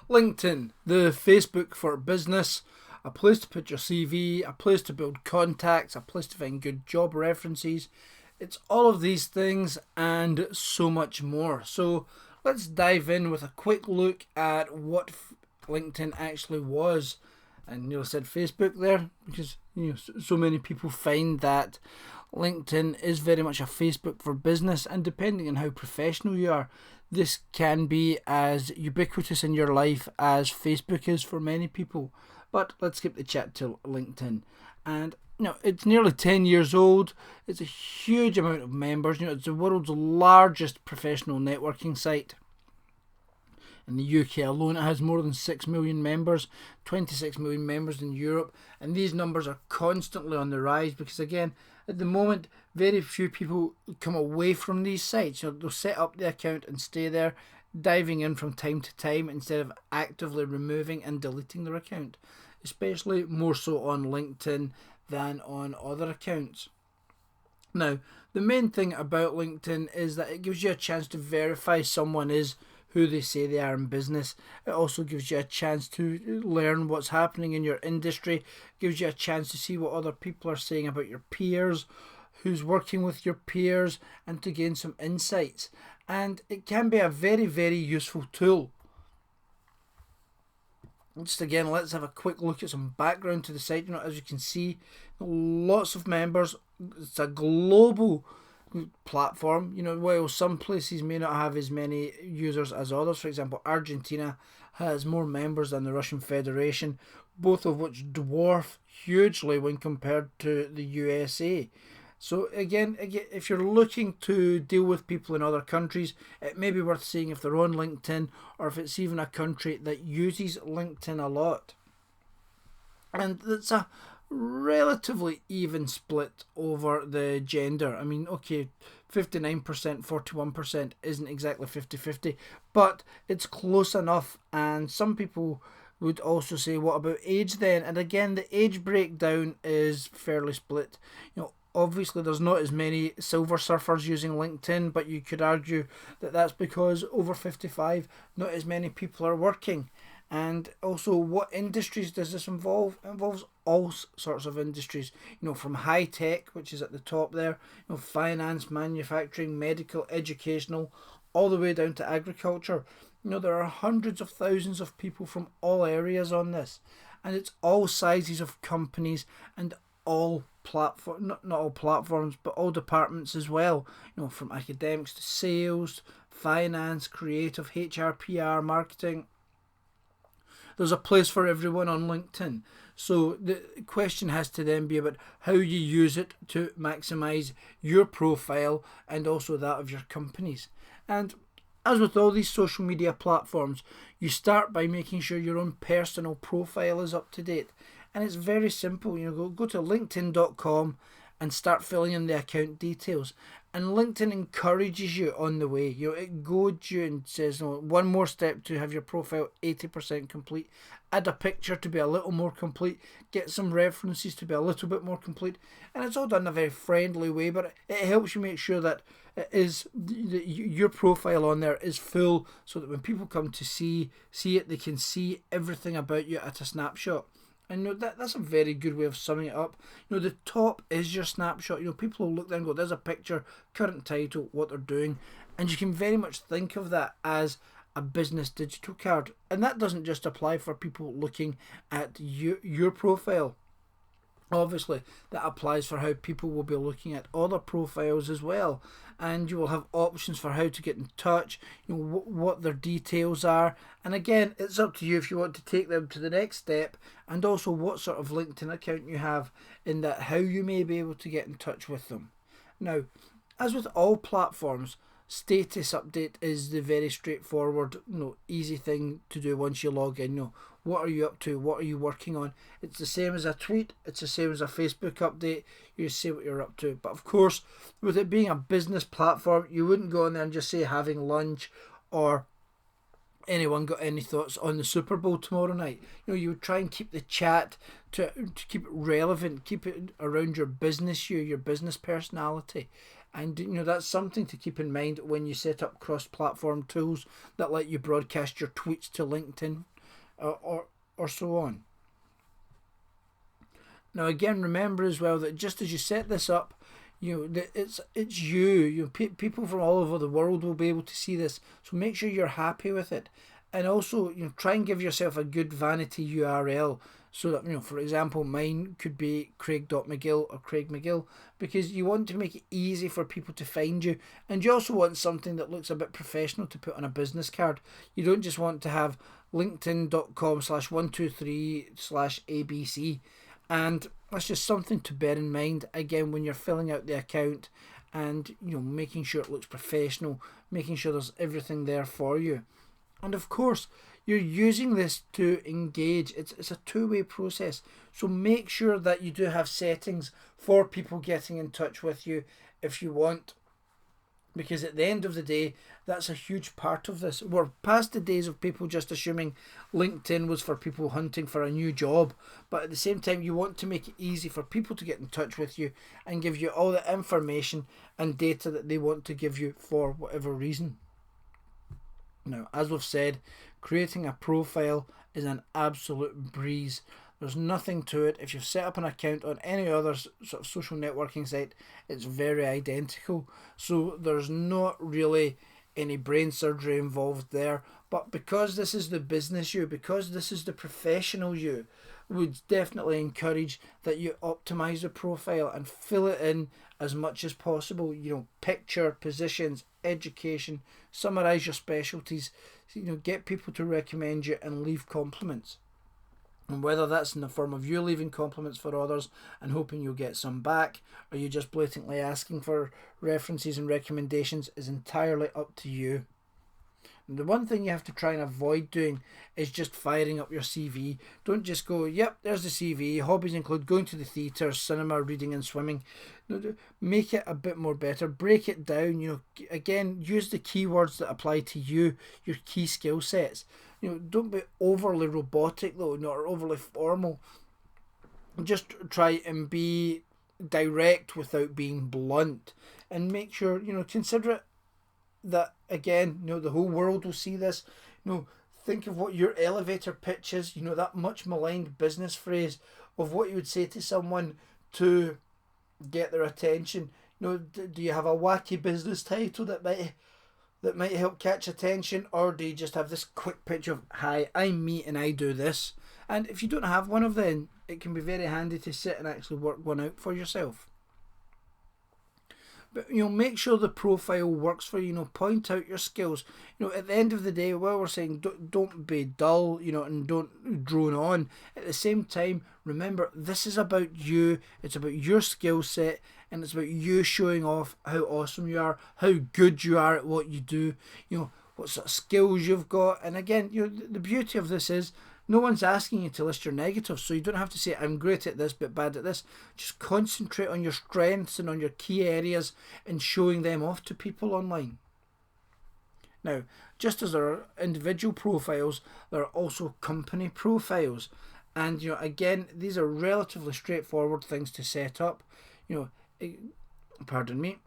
LinkedIn, the Facebook for business, a place to put your CV, a place to build contacts, a place to find good job references. It's all of these things and so much more. So let's dive in with a quick look at what LinkedIn actually was. And I said Facebook there because so many people find that LinkedIn is very much a Facebook for business, and depending on how professional you are, this can be as ubiquitous in your life as Facebook is for many people. But let's skip the chat to LinkedIn. And it's nearly 10 years old. It's a huge amount of members. It's the world's largest professional networking site. In the UK alone, it has more than 6 million members, 26 million members in Europe, and these numbers are constantly on the rise because, again, at the moment, very few people come away from these sites. They'll set up the account and stay there, diving in from time to time instead of actively removing and deleting their account, especially more so on LinkedIn than on other accounts. Now, the main thing about LinkedIn is that it gives you a chance to verify someone is who they say they are in business. It also gives you a chance to learn what's happening in your industry, gives you a chance to see what other people are saying about your peers, who's working with your peers, and to gain some insights. And it can be a very, very useful tool. Just again, let's have a quick look at some background to the site. As you can see, lots of members. It's a global platform. While some places may not have as many users as others, for example, Argentina has more members than the Russian Federation, both of which dwarf hugely when compared to the USA. So again, if you're looking to deal with people in other countries, it may be worth seeing if they're on LinkedIn or if it's even a country that uses LinkedIn a lot. And it's a relatively even split over the gender. 59%, 41% isn't exactly 50-50, but it's close enough. And some people would also say, what about age then? And again, the age breakdown is fairly split. Obviously there's not as many silver surfers using LinkedIn, but you could argue that that's because over 55, not as many people are working. And also, what industries does this involve? It involves all sorts of industries, from high tech, which is at the top there, finance, manufacturing, medical, educational, all the way down to agriculture. There are hundreds of thousands of people from all areas on this, and it's all sizes of companies and all platform, not all platforms, but all departments as well. From academics to sales, finance, creative, HR, PR, marketing. There's a place for everyone on LinkedIn. So the question has to then be about how you use it to maximize your profile and also that of your companies. And as with all these social media platforms, you start by making sure your own personal profile is up to date. And it's very simple. Go to linkedin.com and start filling in the account details. And LinkedIn encourages you on the way. It goads you and says, one more step to have your profile 80% complete. Add a picture to be a little more complete. Get some references to be a little bit more complete. And it's all done in a very friendly way, but it helps you make sure that it is your profile on there is full, so that when people come to see it, they can see everything about you at a snapshot. And that's a very good way of summing it up. The top is your snapshot. People will look there and go, there's a picture, current title, what they're doing. And you can very much think of that as a business digital card. And that doesn't just apply for people looking at your profile. Obviously, that applies for how people will be looking at other profiles as well. And you will have options for how to get in touch, what their details are. And again, it's up to you if you want to take them to the next step, and also what sort of LinkedIn account you have, in that how you may be able to get in touch with them. Now, as with all platforms, status update is the very straightforward, easy thing to do once you log in. What are you up to? What are you working on? It's the same as a tweet. It's the same as a Facebook update. You just say what you're up to. But of course, with it being a business platform, you wouldn't go on there and just say having lunch or anyone got any thoughts on the Super Bowl tomorrow night. You would try and keep the chat to keep it relevant, keep it around your business, your business personality. And that's something to keep in mind when you set up cross-platform tools that let you broadcast your tweets to LinkedIn. or so on. Now again, remember as well that just as you set this up, it's you. People from all over the world will be able to see this. So make sure you're happy with it, and also try and give yourself a good vanity URL. So that for example, mine could be Craig.McGill or Craig McGill, because you want to make it easy for people to find you, and you also want something that looks a bit professional to put on a business card. You don't just want to have linkedin.com/123/abc. And that's just something to bear in mind again when you're filling out the account, and making sure it looks professional, making sure there's everything there for you. And of course, you're using this to engage. It's a two-way process. So make sure that you do have settings for people getting in touch with you if you want, because at the end of the day, that's a huge part of this. We're past the days of people just assuming LinkedIn was for people hunting for a new job, but at the same time, you want to make it easy for people to get in touch with you and give you all the information and data that they want to give you for whatever reason. Now, as we've said, creating a profile is an absolute breeze. There's nothing to it. If you've set up an account on any other sort of social networking site, it's very identical. So there's not really any brain surgery involved there. But because this is the business you, because this is the professional you, would definitely encourage that you optimize the profile and fill it in as much as possible. Picture, positions, education, summarize your specialties. Get people to recommend you and leave compliments. And whether that's in the form of you leaving compliments for others and hoping you'll get some back, or you just blatantly asking for references and recommendations, is entirely up to you. And the one thing you have to try and avoid doing is just firing up your CV. Don't just go, yep, there's the CV. Hobbies include going to the theatre, cinema, reading and swimming. Make it a bit more better. Break it down. Again, use the keywords that apply to you, your key skill sets. Don't be overly robotic though, not overly formal. Just try and be direct without being blunt, and make sure consider it that again the whole world will see this. Think of what your elevator pitch is. That much maligned business phrase of what you would say to someone to get their attention. Do you have a wacky business title that might help catch attention, or do you just have this quick pitch of, hi, I'm me and I do this? And if you don't have one of them, it can be very handy to sit and actually work one out for yourself. But make sure the profile works for you. Point out your skills. At the end of the day, while we're saying don't be dull, and don't drone on, at the same time, remember, this is about you. It's about your skill set, and it's about you showing off how awesome you are, how good you are at what you do, what sort of skills you've got. And again, the beauty of this is no one's asking you to list your negatives, so you don't have to say, I'm great at this but bad at this. Just concentrate on your strengths and on your key areas and showing them off to people online. Now, just as there are individual profiles, there are also company profiles. And, again, these are relatively straightforward things to set up. Pardon me.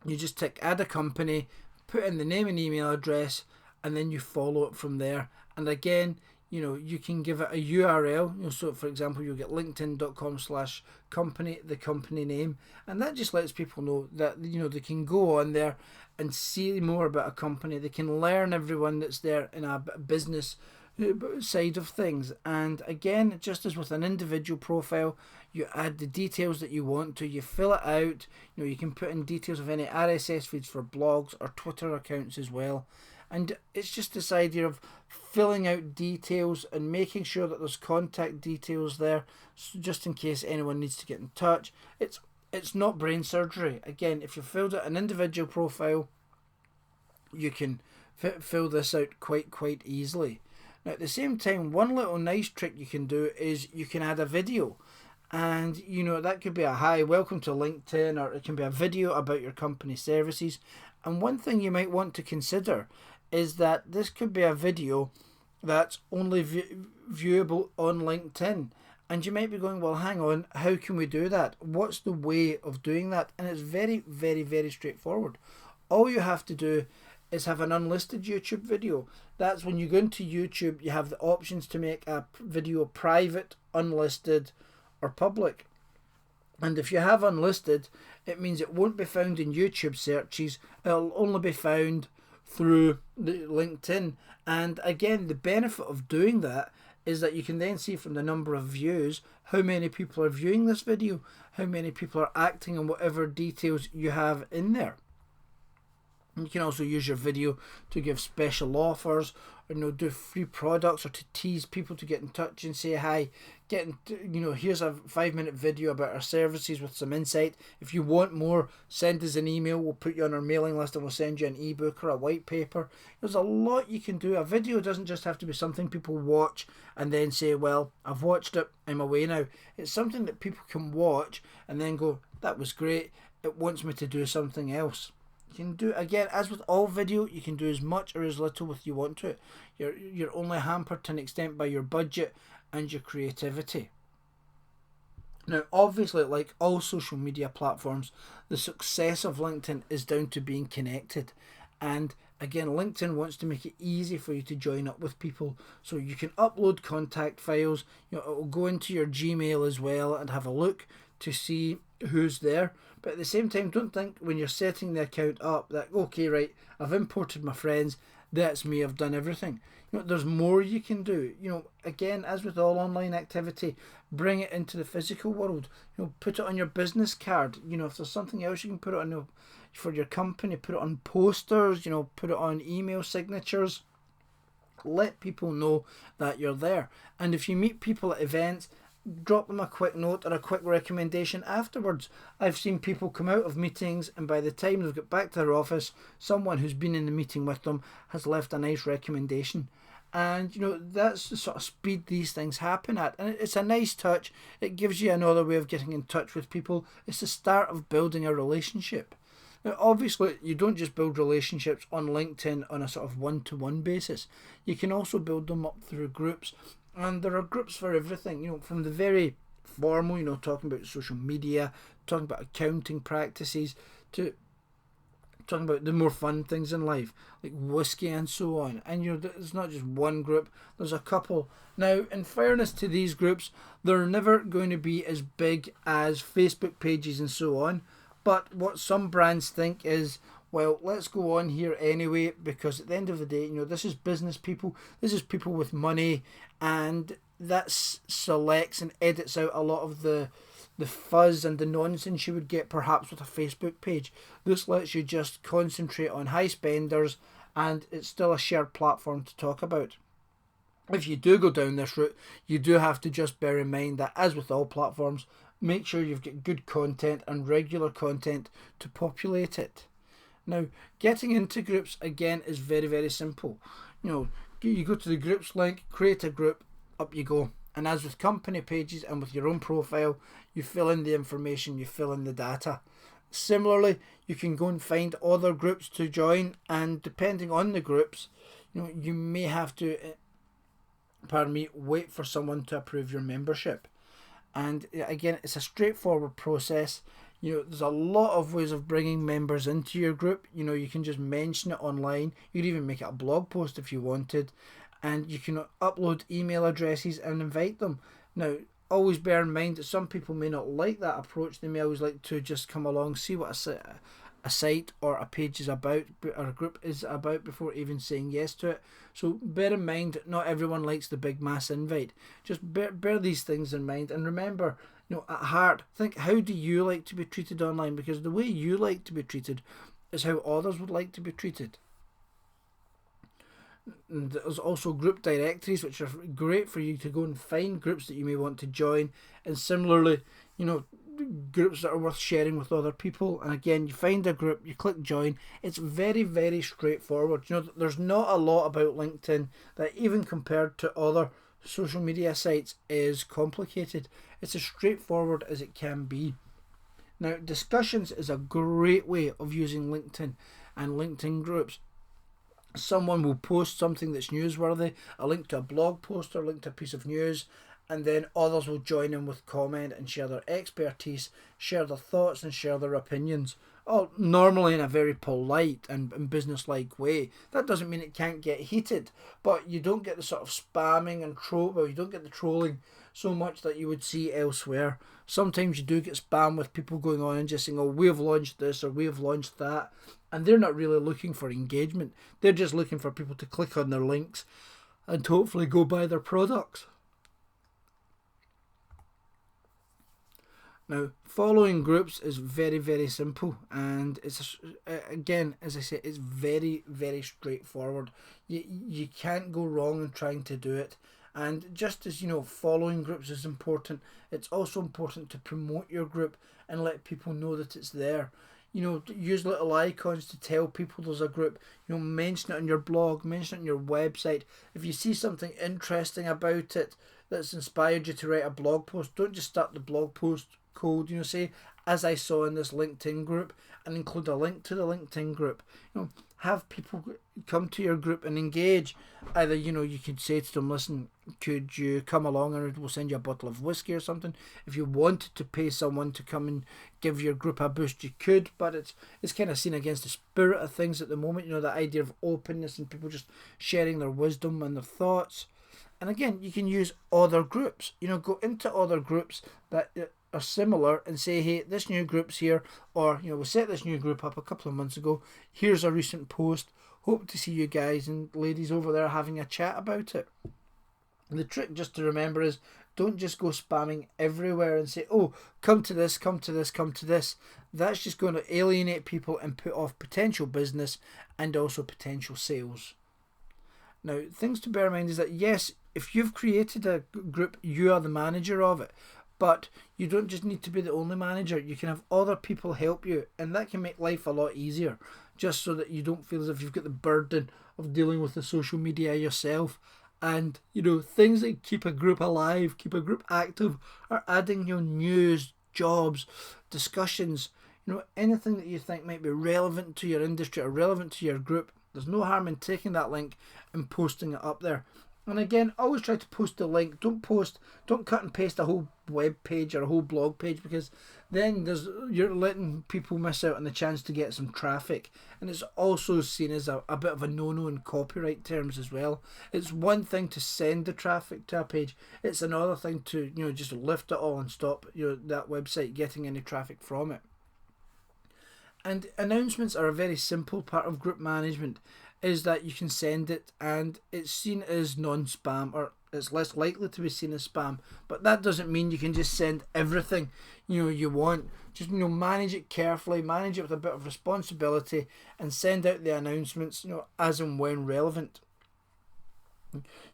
You just tick add a company, put in the name and email address, and then you follow it from there. And again, you can give it a URL. So for example, you'll get linkedin.com/company, the company name, and that just lets people know that they can go on there and see more about a company. They can learn everyone that's there in a business side of things. And again, just as with an individual profile, you add the details that you want to, you fill it out. You can put in details of any RSS feeds for blogs or Twitter accounts as well. And it's just this idea of filling out details and making sure that there's contact details there, just in case anyone needs to get in touch. It's not brain surgery. Again, if you've filled out an individual profile, you can fill this out quite easily. Now, at the same time, one little nice trick you can do is you can add a video. And that could be a hi, welcome to LinkedIn, or it can be a video about your company services. And one thing you might want to consider is that this could be a video that's only viewable on LinkedIn. And you might be going, well, hang on, how can we do that? What's the way of doing that? And it's very, very, very straightforward. All you have to do is have an unlisted YouTube video. That's when you go into YouTube, you have the options to make a video private, unlisted, or public. And if you have unlisted, it means it won't be found in YouTube searches. It'll only be found through the LinkedIn. And again, the benefit of doing that is that you can then see from the number of views how many people are viewing this video, how many people are acting on whatever details you have in there. You can also use your video to give special offers, or do free products, or to tease people to get in touch and say hi. Here's a 5-minute video about our services with some insight. If you want more, send us an email. We'll put you on our mailing list and we'll send you an ebook or a white paper. There's a lot you can do. A video doesn't just have to be something people watch and then say, well, I've watched it, I'm away now. It's something that people can watch and then go, that was great, it wants me to do something else. You can do, again, as with all video, you can do as much or as little with you want to it. You're only hampered to an extent by your budget and your creativity. Now, obviously, like all social media platforms, the success of LinkedIn is down to being connected. And again, LinkedIn wants to make it easy for you to join up with people. So you can upload contact files. It will go into your Gmail as well and have a look to see who's there. But at the same time, don't think when you're setting the account up that, okay, right, I've imported my friends, that's me, I've done everything. There's more you can do. Again, as with all online activity, bring it into the physical world. Put it on your business card. If there's something else you can put it on for your company, put it on posters, put it on email signatures. Let people know that you're there. And if you meet people at events, drop them a quick note or a quick recommendation afterwards. I've seen people come out of meetings and by the time they've got back to their office, someone who's been in the meeting with them has left a nice recommendation. And that's the sort of speed these things happen at, and it's a nice touch. It gives you another way of getting in touch with people. It's the start of building a relationship. Now, obviously, you don't just build relationships on LinkedIn on a sort of one-to-one basis. You can also build them up through groups. And there are groups for everything, from the very formal, talking about social media, talking about accounting practices, to talking about the more fun things in life, like whiskey and so on. And there's not just one group, there's a couple. Now, in fairness to these groups, they're never going to be as big as Facebook pages and so on. But what some brands think is, well, let's go on here anyway, because at the end of the day, this is business people, this is people with money, and that selects and edits out a lot of the fuzz and the nonsense you would get perhaps with a Facebook page. This lets you just concentrate on high spenders, and it's still a shared platform to talk about. If you do go down this route, you do have to just bear in mind that, as with all platforms, make sure you've got good content and regular content to populate it. Now, getting into groups, again, is very, very simple. You go to the groups link, create a group, up you go. And as with company pages and with your own profile, you fill in the information, you fill in the data. Similarly, you can go and find other groups to join, and depending on the groups, you may have to, wait for someone to approve your membership. And again, it's a straightforward process. There's a lot of ways of bringing members into your group. You can just mention it online. You could even make it a blog post if you wanted. And you can upload email addresses and invite them. Now, always bear in mind that some people may not like that approach. They may always like to just come along, see what a site or a page is about, or a group is about, before even saying yes to it. So bear in mind, not everyone likes the big mass invite. Just bear these things in mind, and remember, at heart, think, how do you like to be treated online? Because the way you like to be treated is how others would like to be treated. And there's also group directories, which are great for you to go and find groups that you may want to join, and similarly, groups that are worth sharing with other people. And again, you find a group, you click join. It's very, very straightforward. There's not a lot about LinkedIn that, even compared to other social media sites, is complicated. It's as straightforward as it can be. Now, discussions is a great way of using LinkedIn and LinkedIn groups. Someone will post something that's newsworthy, a link to a blog post or a link to a piece of news, and then others will join in with comment and share their expertise, share their thoughts and share their opinions Oh, normally in a very polite and business-like way. That doesn't mean it can't get heated, but you don't get the sort of spamming and well, you don't get the trolling so much that you would see elsewhere. Sometimes you do get spam with people going on and just saying, "Oh, we have launched this" or "we have launched that," and they're not really looking for engagement. They're just looking for people to click on their links and hopefully go buy their products. Now, following groups is very, very simple, and it's again, as I say, it's very, very straightforward. You can't go wrong in trying to do it. And just as following groups is important, it's also important to promote your group and let people know that it's there. Use little icons to tell people there's a group. Mention it on your blog, mention it on your website. If you see something interesting about it that's inspired you to write a blog post, don't just start the blog post code, say, as I saw in this LinkedIn group, and include a link to the LinkedIn group. Have people come to your group and engage. Either, you could say to them, "Listen, could you come along and we'll send you a bottle of whiskey or something." If you wanted to pay someone to come and give your group a boost, you could, but it's kind of seen against the spirit of things at the moment, the idea of openness and people just sharing their wisdom and their thoughts. And again, you can use other groups. Go into other groups that are similar and say, "Hey, this new group's here," or we set this new group up a couple of months ago. Here's a recent post. Hope to see you guys and ladies over there having a chat about it. And the trick just to remember is, don't just go spamming everywhere and say, "Oh, come to this, come to this, come to this." That's just going to alienate people and put off potential business and also potential sales. Now, things to bear in mind is that, yes, if you've created a group, you are the manager of it. But you don't just need to be the only manager. You can have other people help you, and that can make life a lot easier, just so that you don't feel as if you've got the burden of dealing with the social media yourself. And things that keep a group alive, keep a group active, are adding news, jobs, discussions, anything that you think might be relevant to your industry or relevant to your group. There's no harm in taking that link and posting it up there. And again, always try to post the link. Don't cut and paste a whole web page or a whole blog page, because then you're letting people miss out on the chance to get some traffic. And it's also seen as a bit of a no-no in copyright terms as well. It's one thing to send the traffic to a page. It's another thing to just lift it all and stop that website getting any traffic from it. And announcements are a very simple part of group management, is that you can send it and it's seen as non-spam, or it's less likely to be seen as spam. But that doesn't mean you can just send everything you want. Just manage it carefully, manage it with a bit of responsibility, and send out the announcements as and when relevant.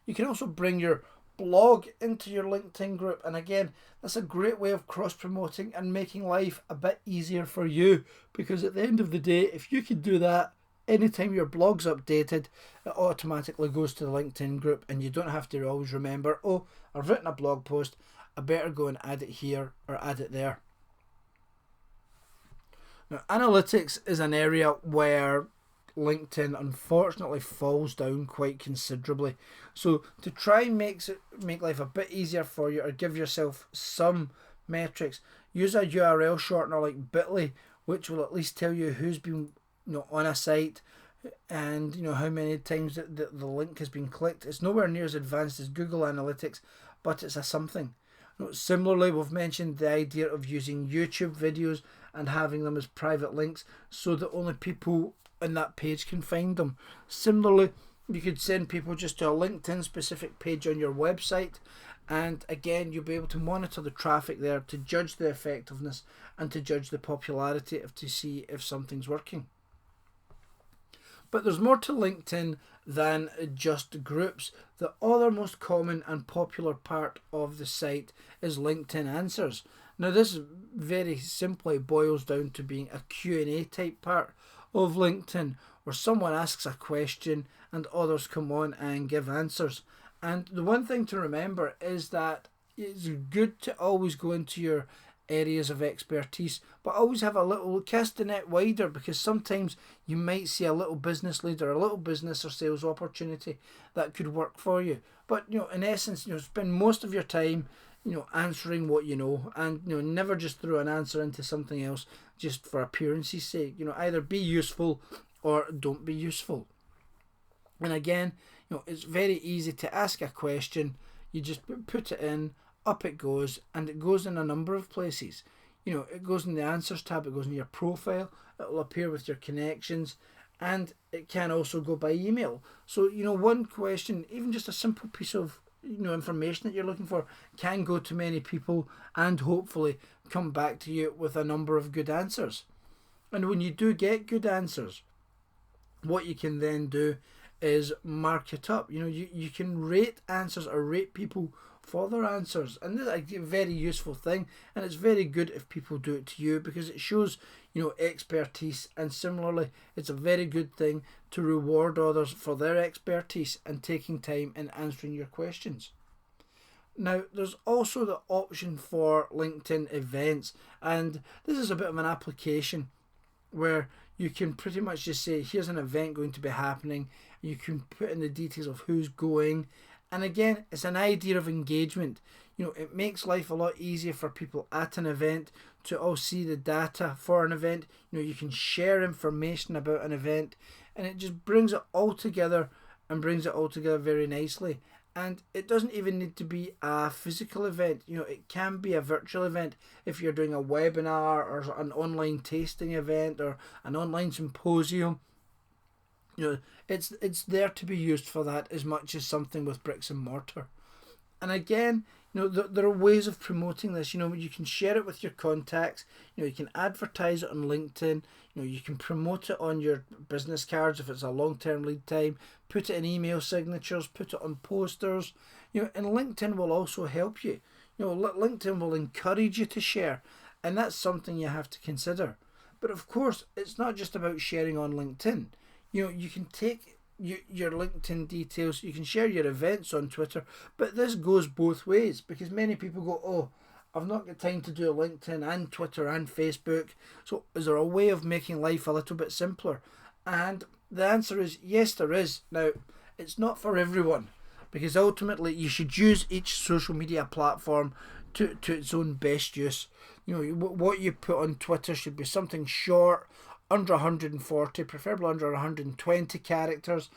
You can also bring your blog into your LinkedIn group, and again, that's a great way of cross-promoting and making life a bit easier for you, because at the end of the day, if you can do that, anytime your blog's updated, it automatically goes to the LinkedIn group, and you don't have to always remember, "Oh, I've written a blog post, I better go and add it here or add it there." Now, analytics is an area where LinkedIn unfortunately falls down quite considerably. So to try and make life a bit easier for you, or give yourself some metrics, use a URL shortener like Bitly, which will at least tell you who's been on a site, and how many times the link has been clicked. It's nowhere near as advanced as Google Analytics, but it's a something. Similarly, we've mentioned the idea of using YouTube videos and having them as private links so that only people in that page can find them. Similarly, you could send people just to a LinkedIn specific page on your website, and again, you'll be able to monitor the traffic there to judge the effectiveness and to judge the popularity to see if something's working. But there's more to LinkedIn than just groups. The other most common and popular part of the site is LinkedIn Answers. Now, this very simply boils down to being a Q&A type part of LinkedIn, where someone asks a question and others come on and give answers. And the one thing to remember is that it's good to always go into your areas of expertise, but always have a little cast the net wider, because sometimes you might see a little business lead or a little business or sales opportunity that could work for you. But in essence, spend most of your time answering what you know, and never just throw an answer into something else just for appearance's sake. Either be useful or don't be useful. And again, it's very easy to ask a question. You just put it in, up it goes, and it goes in a number of places. It goes in the answers tab, it goes in your profile, it will appear with your connections, and it can also go by email. So, one question, even just a simple piece of information that you're looking for, can go to many people and hopefully come back to you with a number of good answers. And when you do get good answers, what you can then do is mark it up. You can rate answers or rate people for their answers, and this is a very useful thing, and it's very good if people do it to you, because it shows expertise, and similarly it's a very good thing to reward others for their expertise and taking time in answering your questions. Now, there's also the option for LinkedIn events, and this is a bit of an application where you can pretty much just say, here's an event going to be happening. You can put in the details of who's going. And again, it's an idea of engagement. It makes life a lot easier for people at an event to all see the data for an event. You can share information about an event, and it just brings it all together very nicely. And it doesn't even need to be a physical event. It can be a virtual event if you're doing a webinar or an online tasting event or an online symposium. It's there to be used for that as much as something with bricks and mortar. And again, there are ways of promoting this. You can share it with your contacts. You can advertise it on LinkedIn. You can promote it on your business cards if it's a long-term lead time. Put it in email signatures. Put it on posters. And LinkedIn will also help you. LinkedIn will encourage you to share, and that's something you have to consider. But of course, it's not just about sharing on LinkedIn. You can take your LinkedIn details, you can share your events on Twitter, but this goes both ways, because many people go, oh, I've not got time to do LinkedIn and Twitter and Facebook, so is there a way of making life a little bit simpler? And the answer is yes, there is. Now, it's not for everyone, because ultimately you should use each social media platform to its own best use. What you put on Twitter should be something short, under 140, preferably under 120 characters.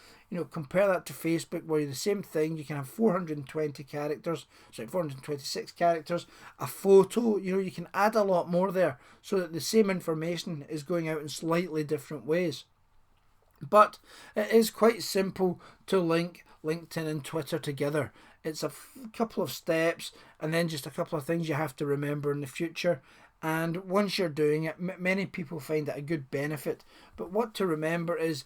Compare that to Facebook, where the same thing, you can have 426 characters, a photo. You can add a lot more there, so that the same information is going out in slightly different ways. But it is quite simple to link LinkedIn and Twitter together. It's a couple of steps, and then just a couple of things you have to remember in the future. And once you're doing it, many people find it a good benefit. But what to remember is,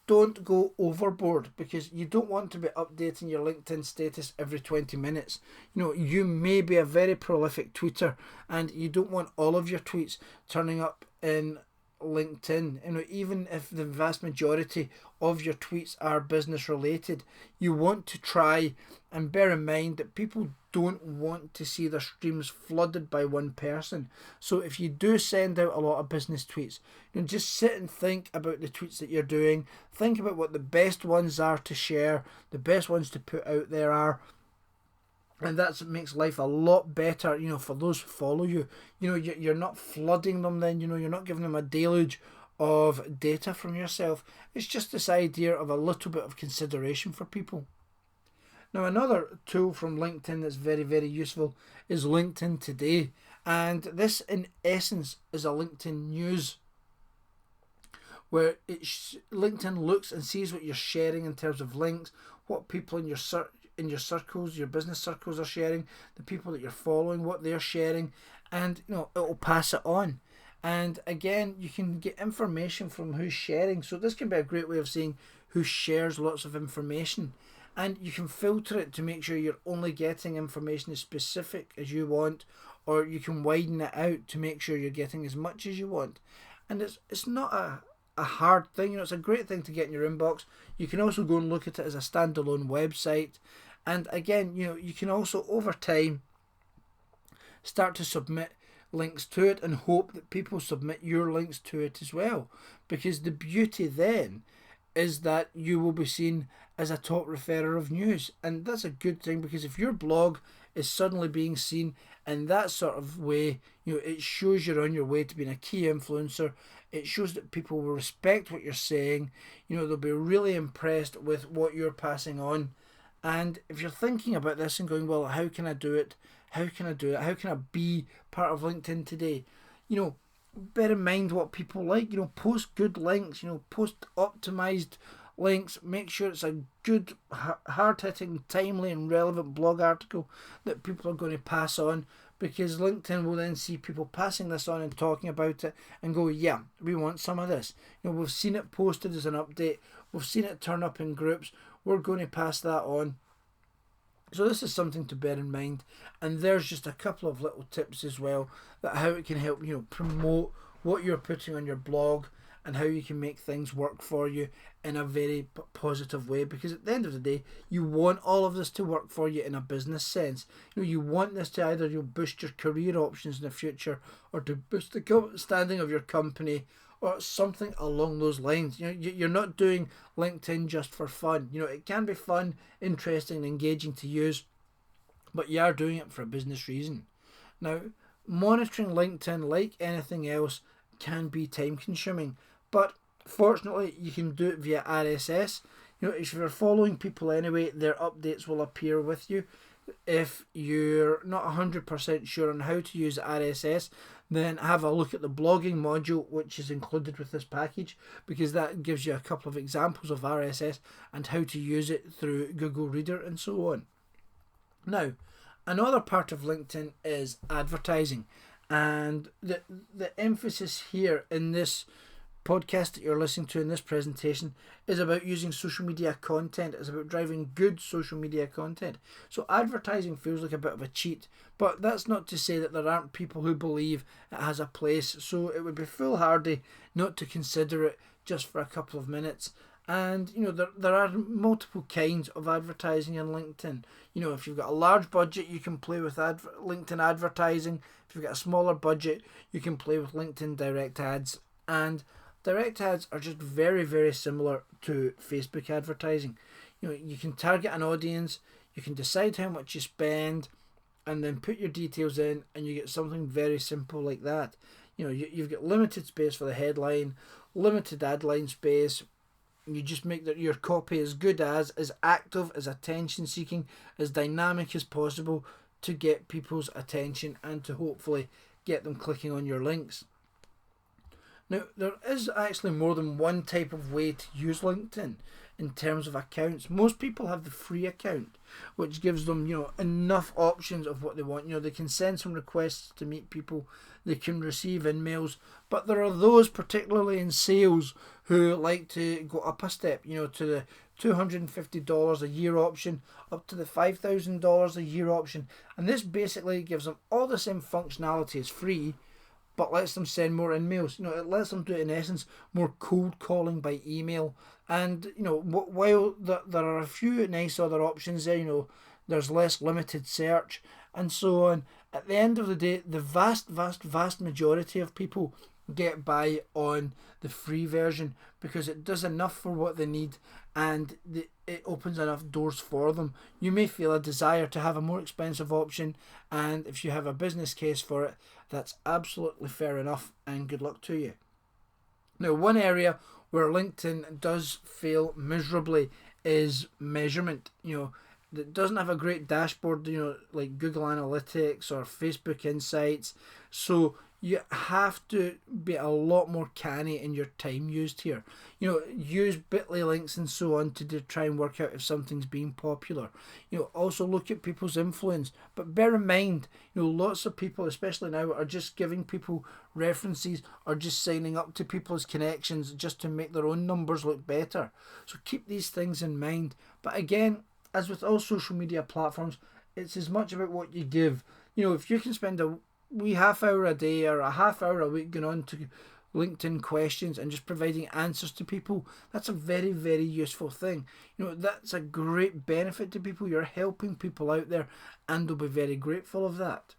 don't go overboard, because you don't want to be updating your LinkedIn status every 20 minutes. You may be a very prolific tweeter, and you don't want all of your tweets turning up in LinkedIn. Even if the vast majority of your tweets are business related, you want to try and bear in mind that people don't want to see their streams flooded by one person. So if you do send out a lot of business tweets, just sit and think about the tweets that you're doing. Think about what the best ones are to share, the best ones to put out there are. And that makes life a lot better, for those who follow you. You're not flooding them then, you're not giving them a deluge of data from yourself. It's just this idea of a little bit of consideration for people. Now, another tool from LinkedIn that's very, very useful is LinkedIn Today. And this, in essence, is a LinkedIn news, where LinkedIn looks and sees what you're sharing in terms of links, what people in your circles, your business circles are sharing, the people that you're following, what they're sharing, and it will pass it on. And again, you can get information from who's sharing. So this can be a great way of seeing who shares lots of information. And you can filter it to make sure you're only getting information as specific as you want, or you can widen it out to make sure you're getting as much as you want. And it's not a hard thing. It's a great thing to get in your inbox. You can also go and look at it as a standalone website. And again, you can also over time start to submit links to it and hope that people submit your links to it as well. Because the beauty then is that you will be seen as a top referrer of news. And that's a good thing, because if your blog is suddenly being seen in that sort of way. It shows you're on your way to being a key influencer. It shows that people will respect what you're saying. They'll be really impressed with what you're passing on. And if you're thinking about this and going, well, how can I do it? How can I do it? How can I be part of LinkedIn today? Bear in mind what people like. Post good links. Post optimized links. Make sure it's a good, hard-hitting, timely and relevant blog article that people are going to pass on, because LinkedIn will then see people passing this on and talking about it and go, yeah, we want some of this. We've seen it posted as an update. We've seen it turn up in groups. We're going to pass that on. So this is something to bear in mind, and there's just a couple of little tips as well that how it can help promote what you're putting on your blog and how you can make things work for you in a very positive way, because at the end of the day you want all of this to work for you in a business sense. You want this to either boost your career options in the future or to boost the standing of your company or something along those lines. You're not doing LinkedIn just for fun. It can be fun, interesting and engaging to use, but you are doing it for a business reason. Now, monitoring LinkedIn, like anything else, can be time consuming, but fortunately you can do it via RSS. If you're following people anyway, their updates will appear with you. If you're not 100% sure on how to use RSS, then have a look at the blogging module which is included with this package, because that gives you a couple of examples of RSS and how to use it through Google Reader and so on. Now, another part of LinkedIn is advertising, and the emphasis here in this podcast that you're listening to in this presentation is about using social media content. It's about driving good social media content. So advertising feels like a bit of a cheat, but that's not to say that there aren't people who believe it has a place. So it would be foolhardy not to consider it just for a couple of minutes. And there are multiple kinds of advertising in LinkedIn. If you've got a large budget, you can play with LinkedIn advertising. If you've got a smaller budget, you can play with LinkedIn direct ads. And direct ads are just very, very similar to Facebook advertising. You can target an audience, you can decide how much you spend, and then put your details in, and you get something very simple like that. You've got limited space for the headline, limited ad line space. You just make that your copy as good as active, as attention seeking, as dynamic as possible to get people's attention and to hopefully get them clicking on your links. Now, there is actually more than one type of way to use LinkedIn in terms of accounts. Most people have the free account, which gives them, enough options of what they want. They can send some requests to meet people, they can receive emails, but there are those, particularly in sales, who like to go up a step, to the $250 a year option, up to the $5,000 a year option. And this basically gives them all the same functionality as free, but lets them send more emails. It lets them do, in essence, more cold calling by email. And, while there are a few nice other options there, there's less limited search and so on. At the end of the day, the vast, vast, vast majority of people get by on the free version because it does enough for what they need and it opens enough doors for them. You may feel a desire to have a more expensive option, and if you have a business case for it, that's absolutely fair enough, and good luck to you. Now, one area where LinkedIn does fail miserably is measurement. It doesn't have a great dashboard, like Google Analytics or Facebook Insights. So you have to be a lot more canny in your time used here. Use bit.ly links and so on to try and work out if something's being popular. Also look at people's influence. But bear in mind, lots of people, especially now, are just giving people references or just signing up to people's connections just to make their own numbers look better. So keep these things in mind. But again, as with all social media platforms, it's as much about what you give. If you can spend a wee half hour a day or a half hour a week going on to LinkedIn questions and just providing answers to people, that's a very, very useful thing. That's a great benefit to people. You're helping people out there and they'll be very grateful of that.